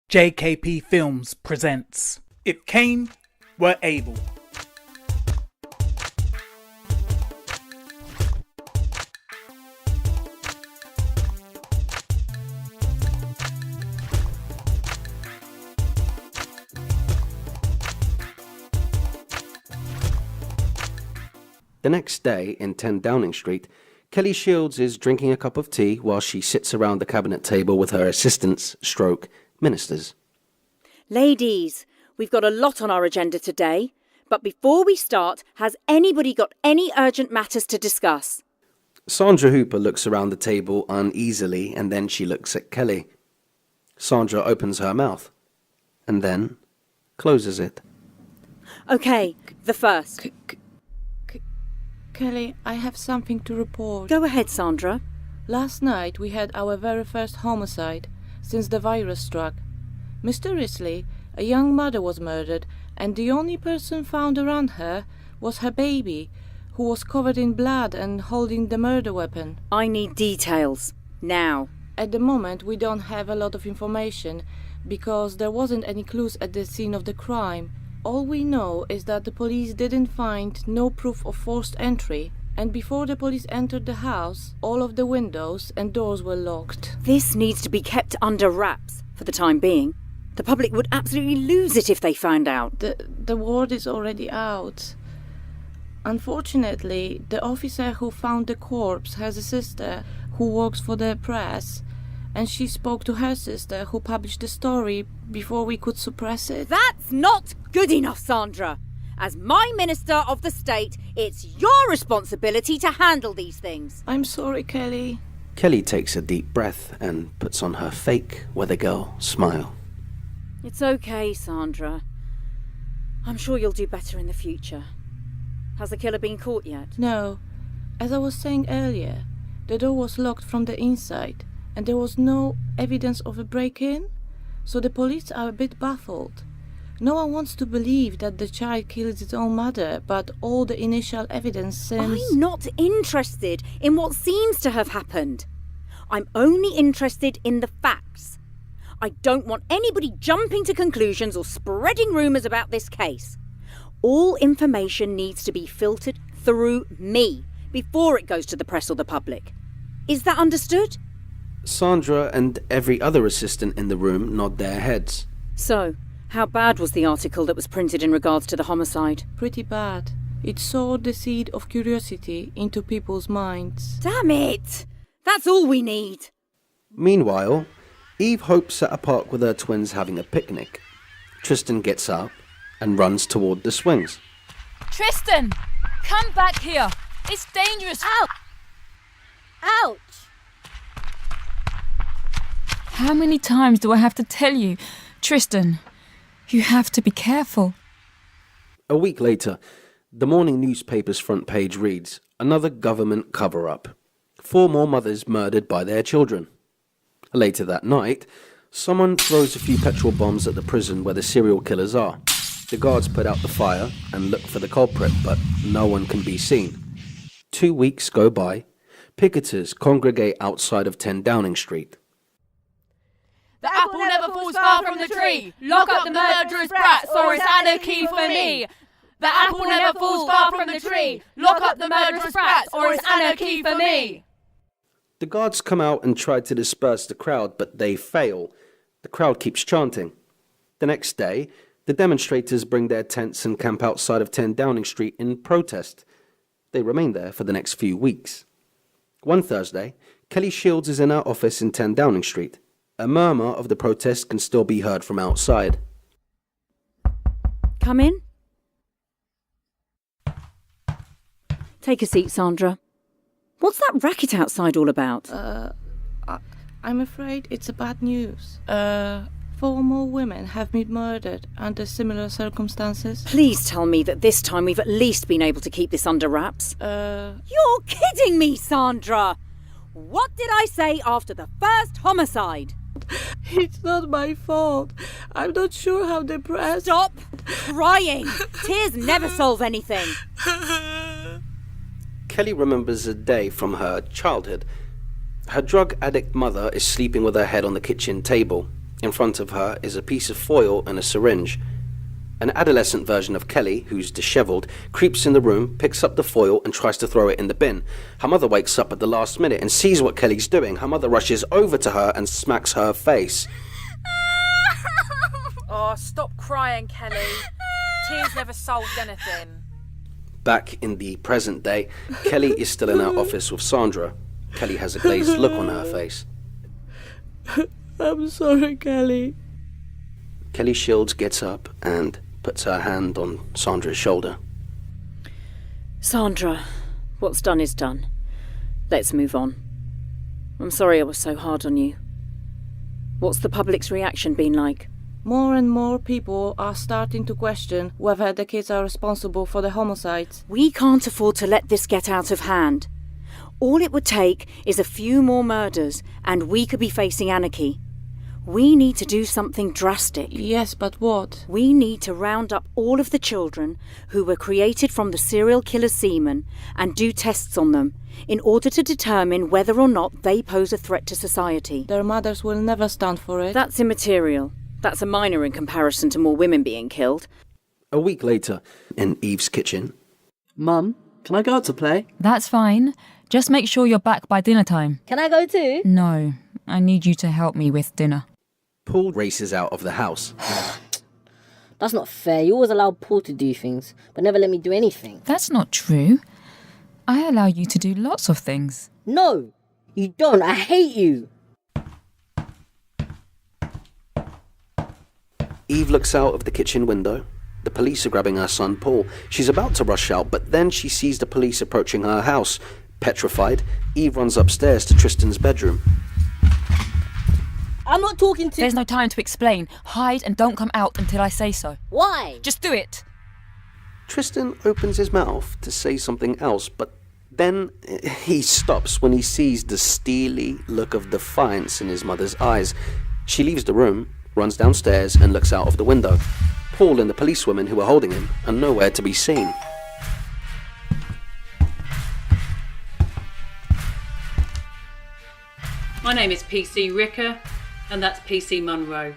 JKP Films presents If Cain Were Abel. The next day, in 10 Downing Street, Kelly Shields is drinking a cup of tea while she sits around the cabinet table with her assistants / ministers. Ladies, we've got a lot on our agenda today, but before we start, has anybody got any urgent matters to discuss? Sandra Hooper looks around the table uneasily and then she looks at Kelly. Sandra opens her mouth and then closes it. Okay, the first. Kelly, I have something to report. Go ahead, Sandra. Last night we had our very first homicide since the virus struck. Mysteriously, a young mother was murdered, and the only person found around her was her baby, who was covered in blood and holding the murder weapon. I need details. Now. At the moment, we don't have a lot of information, because there wasn't any clues at the scene of the crime. All we know is that the police didn't find no proof of forced entry, and before the police entered the house, all of the windows and doors were locked. This needs to be kept under wraps for the time being. The public would absolutely lose it if they found out. The word is already out. Unfortunately, the officer who found the corpse has a sister who works for the press, and she spoke to her sister who published the story before we could suppress it. That's not good enough, Sandra. As my Minister of the State, it's your responsibility to handle these things. I'm sorry, Kelly. Kelly takes a deep breath and puts on her fake weather girl smile. It's okay, Sandra. I'm sure you'll do better in the future. Has the killer been caught yet? No. As I was saying earlier, the door was locked from the inside, and there was no evidence of a break-in, so the police are a bit baffled. No one wants to believe that the child killed its own mother, but all the initial evidence seems... I'm not interested in what seems to have happened. I'm only interested in the facts. I don't want anybody jumping to conclusions or spreading rumours about this case. All information needs to be filtered through me before it goes to the press or the public. Is that understood? Sandra and every other assistant in the room nod their heads. So, how bad was the article that was printed in regards to the homicide? Pretty bad. It sowed the seed of curiosity into people's minds. Damn it! That's all we need. Meanwhile, Eve hopes at a park with her twins having a picnic. Tristan gets up and runs toward the swings. Tristan! Come back here! It's dangerous! Ouch! Ouch! How many times do I have to tell you? Tristan, you have to be careful. A week later, the morning newspaper's front page reads, "Another government cover-up. 4 more mothers murdered by their children." Later that night, someone throws a few petrol bombs at the prison where the serial killers are. The guards put out the fire and look for the culprit, but no one can be seen. 2 weeks go by. Picketers congregate outside of 10 Downing Street. The apple never falls far from the tree. Lock up the murderous brats, or it's anarchy for me. The apple never falls far from the tree. Lock up the murderous brats, or it's anarchy for me. The guards come out and try to disperse the crowd, but they fail. The crowd keeps chanting. The next day, the demonstrators bring their tents and camp outside of 10 Downing Street in protest. They remain there for the next few weeks. One Thursday, Kelly Shields is in her office in 10 Downing Street. A murmur of the protest can still be heard from outside. Come in. Take a seat, Sandra. What's that racket outside all about? I'm afraid it's bad news. 4 more women have been murdered under similar circumstances. Please tell me that this time we've at least been able to keep this under wraps. You're kidding me, Sandra! What did I say after the first homicide? It's not my fault. I'm not sure how the press... Stop crying! Tears never solve anything. Kelly remembers a day from her childhood. Her drug addict mother is sleeping with her head on the kitchen table. In front of her is a piece of foil and a syringe. An adolescent version of Kelly, who's dishevelled, creeps in the room, picks up the foil and tries to throw it in the bin. Her mother wakes up at the last minute and sees what Kelly's doing. Her mother rushes over to her and smacks her face. Oh, stop crying, Kelly. Tears never solved anything. Back in the present day, Kelly is still in her office with Sandra. Kelly has a glazed look on her face. I'm sorry, Kelly. Kelly Shields gets up and puts her hand on Sandra's shoulder. Sandra, what's done is done. Let's move on. I'm sorry I was so hard on you. What's the public's reaction been like? More and more people are starting to question whether the kids are responsible for the homicides. We can't afford to let this get out of hand. All it would take is a few more murders and we could be facing anarchy. We need to do something drastic. Yes, but what? We need to round up all of the children who were created from the serial killer's semen and do tests on them in order to determine whether or not they pose a threat to society. Their mothers will never stand for it. That's immaterial. That's a minor in comparison to more women being killed. A week later, in Eve's kitchen. Mum, can I go out to play? That's fine. Just make sure you're back by dinner time. Can I go too? No, I need you to help me with dinner. Paul races out of the house. That's not fair. You always allow Paul to do things, but never let me do anything. That's not true. I allow you to do lots of things. No, you don't. I hate you. Eve looks out of the kitchen window. The police are grabbing her son, Paul. She's about to rush out, but then she sees the police approaching her house. Petrified, Eve runs upstairs to Tristan's bedroom. I'm not talking to... There's no time to explain. Hide and don't come out until I say so. Why? Just do it. Tristan opens his mouth to say something else, but then he stops when he sees the steely look of defiance in his mother's eyes. She leaves the room, runs downstairs and looks out of the window. Paul and the policewomen who are holding him are nowhere to be seen. My name is PC Ricker, and that's PC Munro.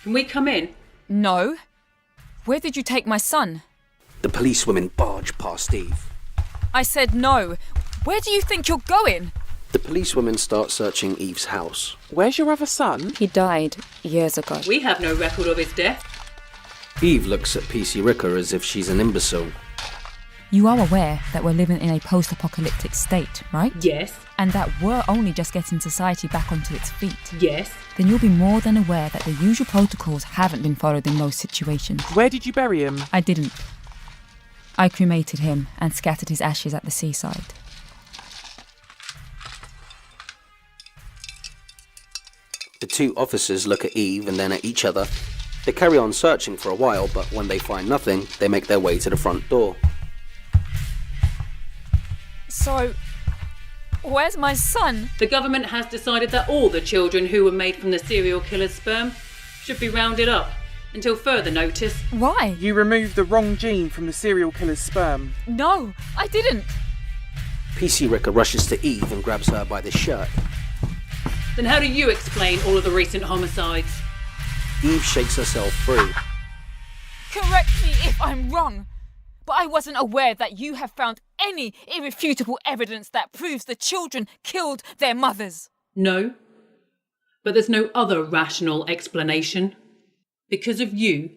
Can we come in? No. Where did you take my son? The policewomen barge past Eve. I said no. Where do you think you're going? The policewomen start searching Eve's house. Where's your other son? He died years ago. We have no record of his death. Eve looks at PC Ricker as if she's an imbecile. You are aware that we're living in a post-apocalyptic state, right? Yes. And that we're only just getting society back onto its feet. Yes. Then you'll be more than aware that the usual protocols haven't been followed in those situations. Where did you bury him? I didn't. I cremated him and scattered his ashes at the seaside. The two officers look at Eve and then at each other. They carry on searching for a while, but when they find nothing, they make their way to the front door. So, where's my son? The government has decided that all the children who were made from the serial killer's sperm should be rounded up until further notice. Why? You removed the wrong gene from the serial killer's sperm. No, I didn't. PC Ricker rushes to Eve and grabs her by the shirt. Then how do you explain all of the recent homicides? Eve shakes herself free. Correct me if I'm wrong, but I wasn't aware that you have found any irrefutable evidence that proves the children killed their mothers. No. But there's no other rational explanation. Because of you,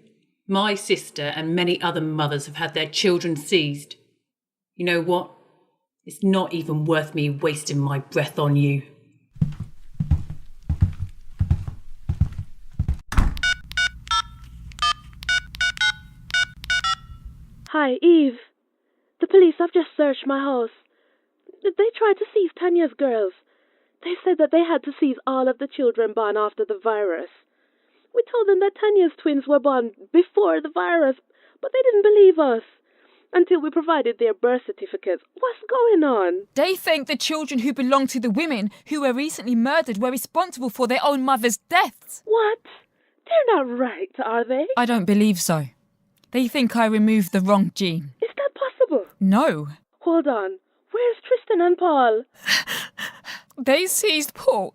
my sister and many other mothers have had their children seized. You know what? It's not even worth me wasting my breath on you. Hi, Eve. The police have just searched my house. They tried to seize Tanya's girls. They said that they had to seize all of the children born after the virus. We told them that Tanya's twins were born before the virus, but they didn't believe us until we provided their birth certificates. What's going on? They think the children who belong to the women who were recently murdered were responsible for their own mother's deaths. What? They're not right, are they? I don't believe so. They think I removed the wrong gene. Is that possible? No. Hold on. Where's Tristan and Paul? They seized Paul,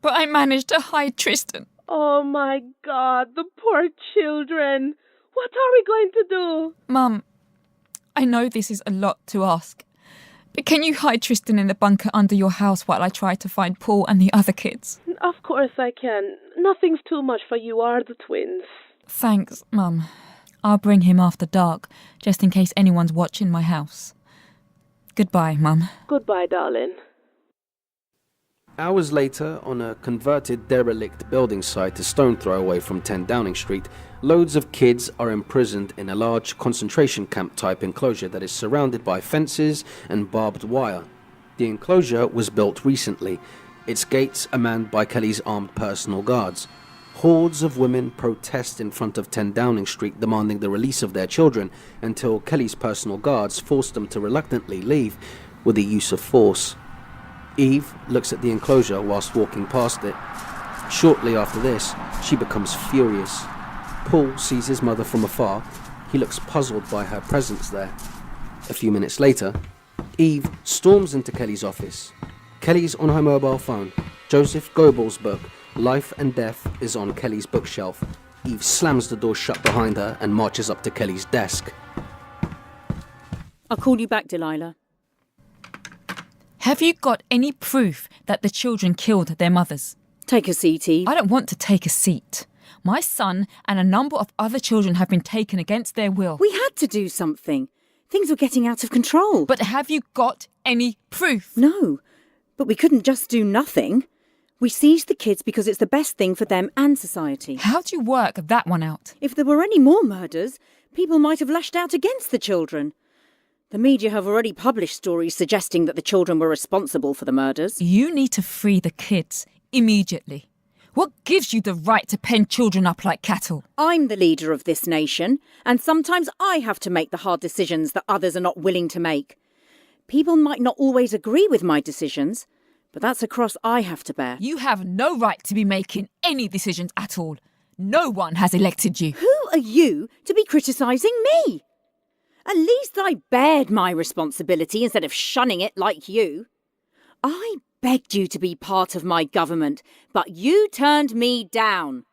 but I managed to hide Tristan. Oh my God, the poor children. What are we going to do? Mum, I know this is a lot to ask, but can you hide Tristan in the bunker under your house while I try to find Paul and the other kids? Of course I can. Nothing's too much for you or the twins. Thanks, Mum. I'll bring him after dark, just in case anyone's watching my house. Goodbye, Mum. Goodbye, darling. Hours later, on a converted derelict building site a stone throw away from 10 Downing Street, loads of kids are imprisoned in a large concentration camp type enclosure that is surrounded by fences and barbed wire. The enclosure was built recently. Its gates are manned by Kelly's armed personal guards. Hordes of women protest in front of 10 Downing Street demanding the release of their children until Kelly's personal guards force them to reluctantly leave with the use of force. Eve looks at the enclosure whilst walking past it. Shortly after this, she becomes furious. Paul sees his mother from afar. He looks puzzled by her presence there. A few minutes later, Eve storms into Kelly's office. Kelly's on her mobile phone. Joseph Goebbels' book, Life and Death, is on Kelly's bookshelf. Eve slams the door shut behind her and marches up to Kelly's desk. I'll call you back, Delilah. Have you got any proof that the children killed their mothers? Take a seat, Eve. I don't want to take a seat. My son and a number of other children have been taken against their will. We had to do something. Things were getting out of control. But have you got any proof? No, but we couldn't just do nothing. We seized the kids because it's the best thing for them and society. How do you work that one out? If there were any more murders, people might have lashed out against the children. The media have already published stories suggesting that the children were responsible for the murders. You need to free the kids immediately. What gives you the right to pen children up like cattle? I'm the leader of this nation, and sometimes I have to make the hard decisions that others are not willing to make. People might not always agree with my decisions, but that's a cross I have to bear. You have no right to be making any decisions at all. No one has elected you. Who are you to be criticising me? At least I bared my responsibility instead of shunning it like you. I begged you to be part of my government, but you turned me down.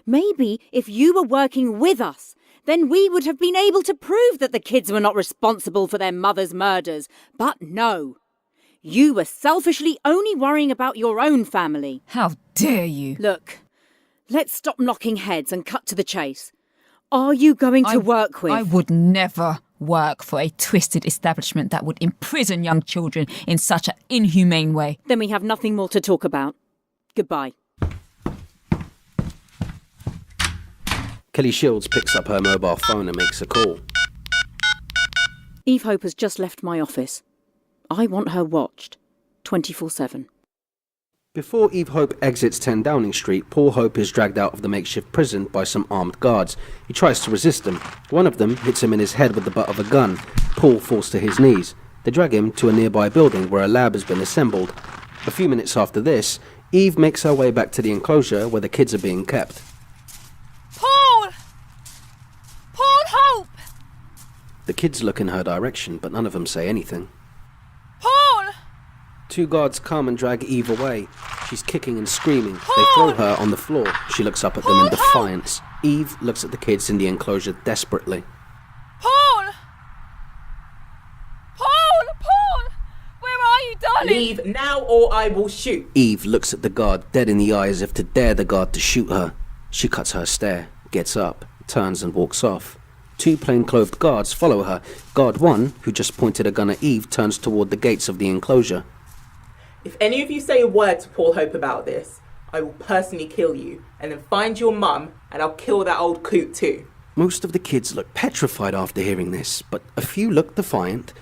Maybe if you were working with us, then we would have been able to prove that the kids were not responsible for their mother's murders. But no. You were selfishly only worrying about your own family. How dare you? Look, let's stop knocking heads and cut to the chase. Are you going to work with? I would never work for a twisted establishment that would imprison young children in such an inhumane way. Then we have nothing more to talk about. Goodbye. Kelly Shields picks up her mobile phone and makes a call. Eve Hope has just left my office. I want her watched 24/7. Before Eve Hope exits 10 Downing Street, Paul Hope is dragged out of the makeshift prison by some armed guards. He tries to resist them. One of them hits him in his head with the butt of a gun. Paul falls to his knees. They drag him to a nearby building where a lab has been assembled. A few minutes after this, Eve makes her way back to the enclosure where the kids are being kept. Paul! Paul Hope! The kids look in her direction, but none of them say anything. Paul! Two guards come and drag Eve away. She's kicking and screaming. They throw her on the floor. She looks up at them in defiance. Eve looks at the kids in the enclosure desperately. Paul! Paul! Paul! Where are you, darling? Leave now or I will shoot. Eve looks at the guard dead in the eye as if to dare the guard to shoot her. She cuts her stare, gets up, turns and walks off. Two plainclothed guards follow her. Guard 1, who just pointed a gun at Eve, turns toward the gates of the enclosure. If any of you say a word to Paul Hope about this, I will personally kill you, and then find your mum, and I'll kill that old coot too. Most of the kids look petrified after hearing this, but a few look defiant.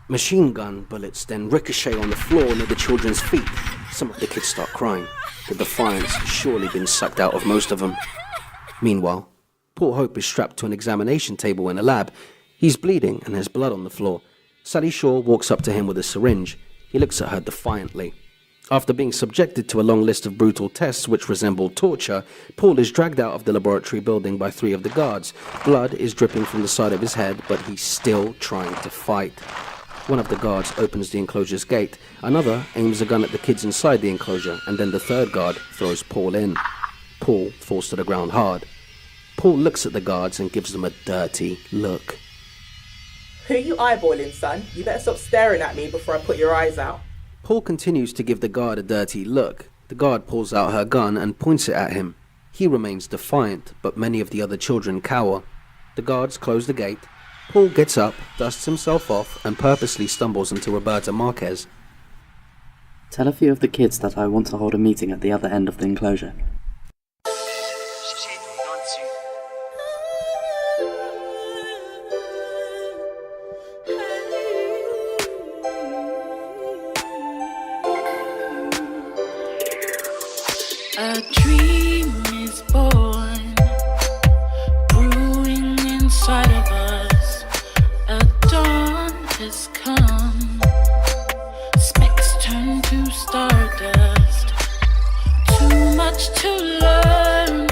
Machine gun bullets then ricochet on the floor near the children's feet. Some of the kids start crying. The defiance has surely been sucked out of most of them. Meanwhile, Paul Hope is strapped to an examination table in a lab. He's bleeding and has blood on the floor. Sally Shaw walks up to him with a syringe. He looks at her defiantly. After being subjected to a long list of brutal tests which resemble torture, Paul is dragged out of the laboratory building by 3 of the guards. Blood is dripping from the side of his head, but he's still trying to fight. One of the guards opens the enclosure's gate, another aims a gun at the kids inside the enclosure, and then the third guard throws Paul in. Paul falls to the ground hard. Paul looks at the guards and gives them a dirty look. Who you eyeballing, son? You better stop staring at me before I put your eyes out. Paul continues to give the guard a dirty look. The guard pulls out her gun and points it at him. He remains defiant, but many of the other children cower. The guards close the gate. Paul gets up, dusts himself off, and purposely stumbles into Roberta Marquez. Tell a few of the kids that I want to hold a meeting at the other end of the enclosure. A dream is born, brewing inside of us. A dawn has come, specks turn to stardust. Too much to learn,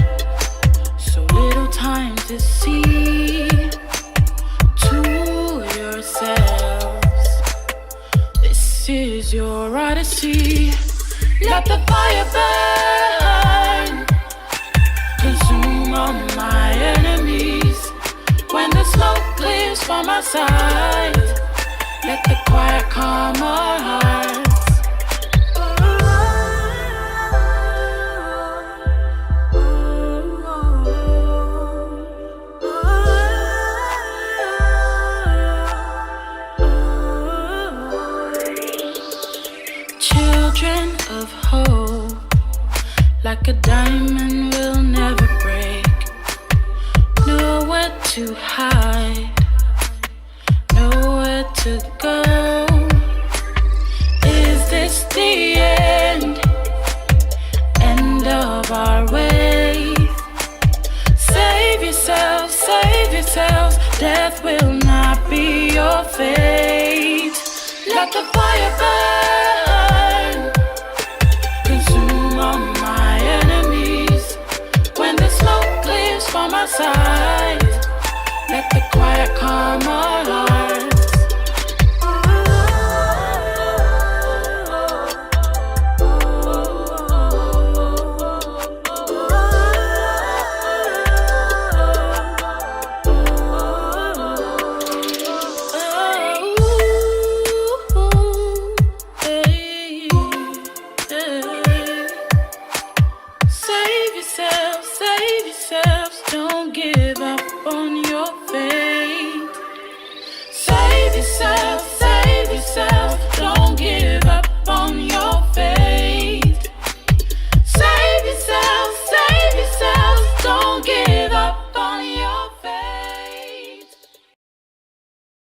so little time to see. To yourselves, this is your odyssey. Let the fire burn, consume all my enemies. When the smoke clears from our sight, let the quiet calm our hearts. Children of hope, like a diamond will never break. Nowhere to hide, nowhere to go. Is this the end? End of our way? Save yourselves, death will not be your fate. Let the fire burn, consume all my enemies. When the smoke clears from our sight, let the quiet calm our hearts. Save yourselves, don't give up on your